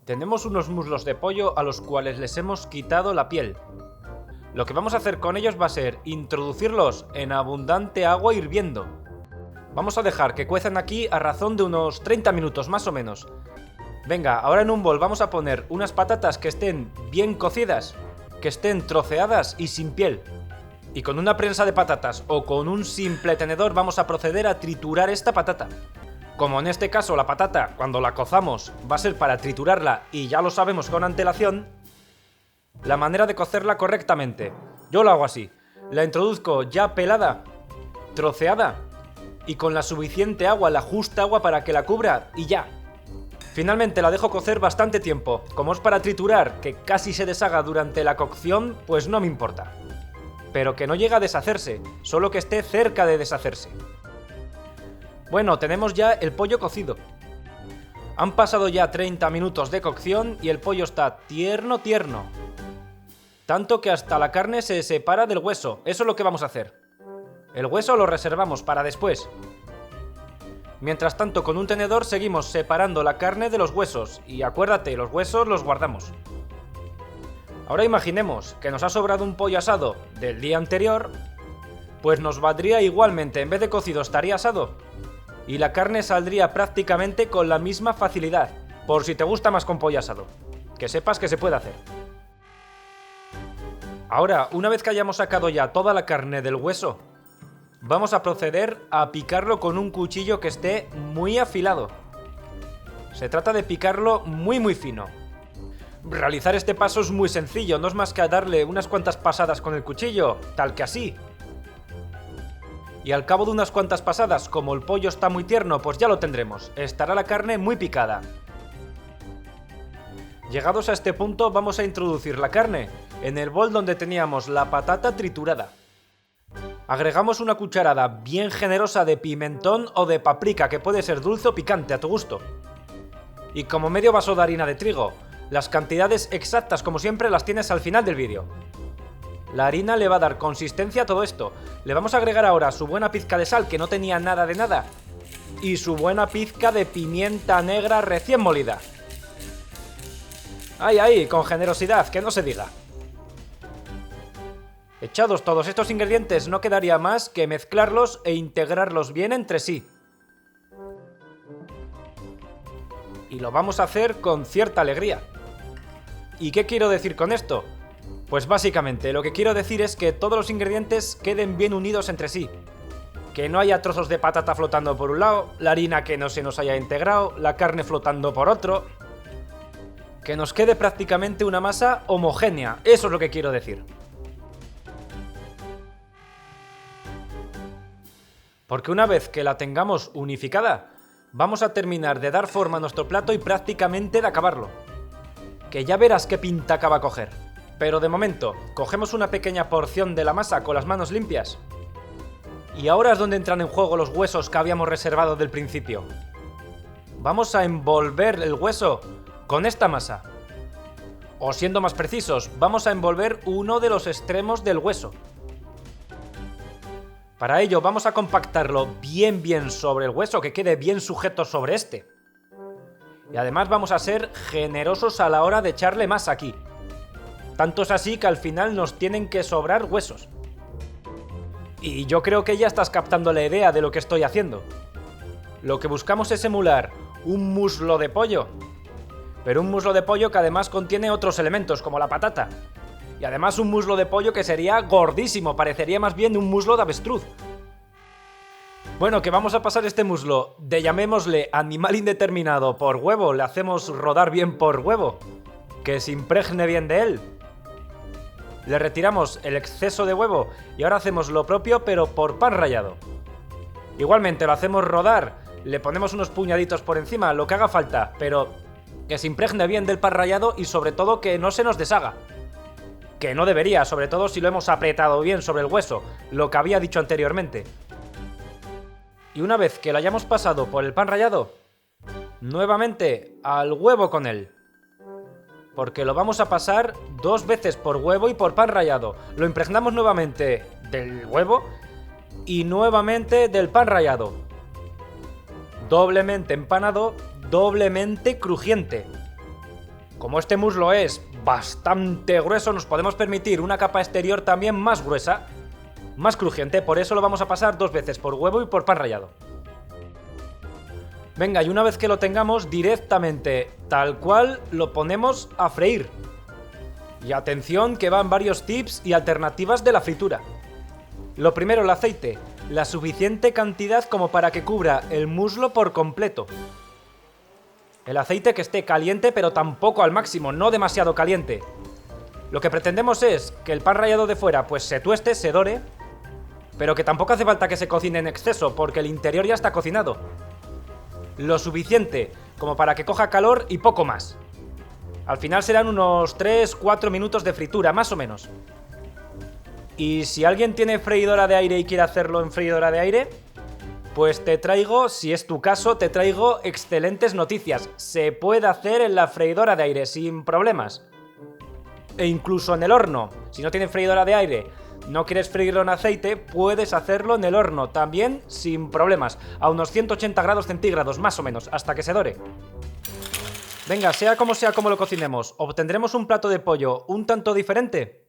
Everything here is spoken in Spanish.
Tenemos unos muslos de pollo a los cuales les hemos quitado la piel. Lo que vamos a hacer con ellos va a ser introducirlos en abundante agua hirviendo. Vamos a dejar que cuezan aquí a razón de unos 30 minutos más o menos. Venga, ahora en un bol vamos a poner unas patatas que estén bien cocidas, que estén troceadas y sin piel. Y con una prensa de patatas o con un simple tenedor vamos a proceder a triturar esta patata. Como en este caso la patata, cuando la cozamos, va a ser para triturarla y ya lo sabemos con antelación, la manera de cocerla correctamente, yo lo hago así. La introduzco ya pelada, troceada y con la suficiente agua, la justa agua para que la cubra y ya. Finalmente la dejo cocer bastante tiempo. Como es para triturar, que casi se deshaga durante la cocción, pues no me importa. Pero que no llegue a deshacerse, solo que esté cerca de deshacerse. Bueno, tenemos ya el pollo cocido. Han pasado ya 30 minutos de cocción y el pollo está tierno. Tanto que hasta la carne se separa del hueso. Eso es lo que vamos a hacer. El hueso lo reservamos para después. Mientras tanto, con un tenedor seguimos separando la carne de los huesos. Y acuérdate, los huesos los guardamos. Ahora imaginemos que nos ha sobrado un pollo asado del día anterior. Pues nos valdría igualmente, en vez de cocido estaría asado. Y la carne saldría prácticamente con la misma facilidad. Por si te gusta más con pollo asado. Que sepas que se puede hacer. Ahora, una vez que hayamos sacado ya toda la carne del hueso, vamos a proceder a picarlo con un cuchillo que esté muy afilado. Se trata de picarlo muy fino. Realizar este paso es muy sencillo, no es más que darle unas cuantas pasadas con el cuchillo, tal que así. Y al cabo de unas cuantas pasadas, como el pollo está muy tierno, pues ya lo tendremos. Estará la carne muy picada. Llegados a este punto, vamos a introducir la carne en el bol donde teníamos la patata triturada. Agregamos una cucharada bien generosa de pimentón o de paprika, que puede ser dulce o picante a tu gusto. Y como medio vaso de harina de trigo. Las cantidades exactas, como siempre, las tienes al final del vídeo. La harina le va a dar consistencia a todo esto. Le vamos a agregar ahora su buena pizca de sal, que no tenía nada de nada. Y su buena pizca de pimienta negra recién molida. ¡Ay, con generosidad, que no se diga! Echados todos estos ingredientes, no quedaría más que mezclarlos e integrarlos bien entre sí. Y lo vamos a hacer con cierta alegría. ¿Y qué quiero decir con esto? Pues básicamente lo que quiero decir es que todos los ingredientes queden bien unidos entre sí. Que no haya trozos de patata flotando por un lado, la harina que no se nos haya integrado, la carne flotando por otro. Que nos quede prácticamente una masa homogénea, eso es lo que quiero decir. Porque una vez que la tengamos unificada, vamos a terminar de dar forma a nuestro plato y prácticamente de acabarlo. Que ya verás qué pinta acaba a coger. Pero de momento, cogemos una pequeña porción de la masa con las manos limpias. Y ahora es donde entran en juego los huesos que habíamos reservado del principio. Vamos a envolver el hueso con esta masa. O siendo más precisos, vamos a envolver uno de los extremos del hueso. Para ello vamos a compactarlo bien sobre el hueso, que quede bien sujeto sobre este. Y además vamos a ser generosos a la hora de echarle más aquí. Tanto es así que al final nos tienen que sobrar huesos. Y yo creo que ya estás captando la idea de lo que estoy haciendo. Lo que buscamos es emular un muslo de pollo. Pero un muslo de pollo que además contiene otros elementos, como la patata. Y además un muslo de pollo que sería gordísimo, parecería más bien un muslo de avestruz. Bueno, que vamos a pasar este muslo de, llamémosle, animal indeterminado por huevo, le hacemos rodar bien por huevo, que se impregne bien de él. Le retiramos el exceso de huevo y ahora hacemos lo propio pero por pan rallado. Igualmente lo hacemos rodar, le ponemos unos puñaditos por encima, lo que haga falta, pero que se impregne bien del pan rallado y sobre todo que no se nos deshaga. Que no debería, sobre todo si lo hemos apretado bien sobre el hueso, lo que había dicho anteriormente. Y una vez que lo hayamos pasado por el pan rallado, nuevamente al huevo con él. Porque lo vamos a pasar 2 veces por huevo y por pan rallado. Lo impregnamos nuevamente del huevo y nuevamente del pan rallado. Doblemente empanado, doblemente crujiente. Como este muslo es bastante grueso, nos podemos permitir una capa exterior también más gruesa, más crujiente. Por eso lo vamos a pasar 2 veces, por huevo y por pan rallado. Venga, y una vez que lo tengamos, directamente, tal cual, lo ponemos a freír. Y atención que van varios tips y alternativas de la fritura. Lo primero, el aceite. La suficiente cantidad como para que cubra el muslo por completo. El aceite que esté caliente, pero tampoco al máximo, no demasiado caliente. Lo que pretendemos es que el pan rallado de fuera pues se tueste, se dore, pero que tampoco hace falta que se cocine en exceso, porque el interior ya está cocinado. Lo suficiente como para que coja calor y poco más. Al final serán unos 3-4 minutos de fritura, más o menos. Y si alguien tiene freidora de aire y quiere hacerlo en freidora de aire, pues te traigo, si es tu caso, te traigo excelentes noticias. Se puede hacer en la freidora de aire sin problemas. E incluso en el horno. Si no tienes freidora de aire, no quieres freírlo en aceite, puedes hacerlo en el horno también sin problemas. A unos 180 grados centígrados, más o menos, hasta que se dore. Venga, sea como lo cocinemos, obtendremos un plato de pollo un tanto diferente.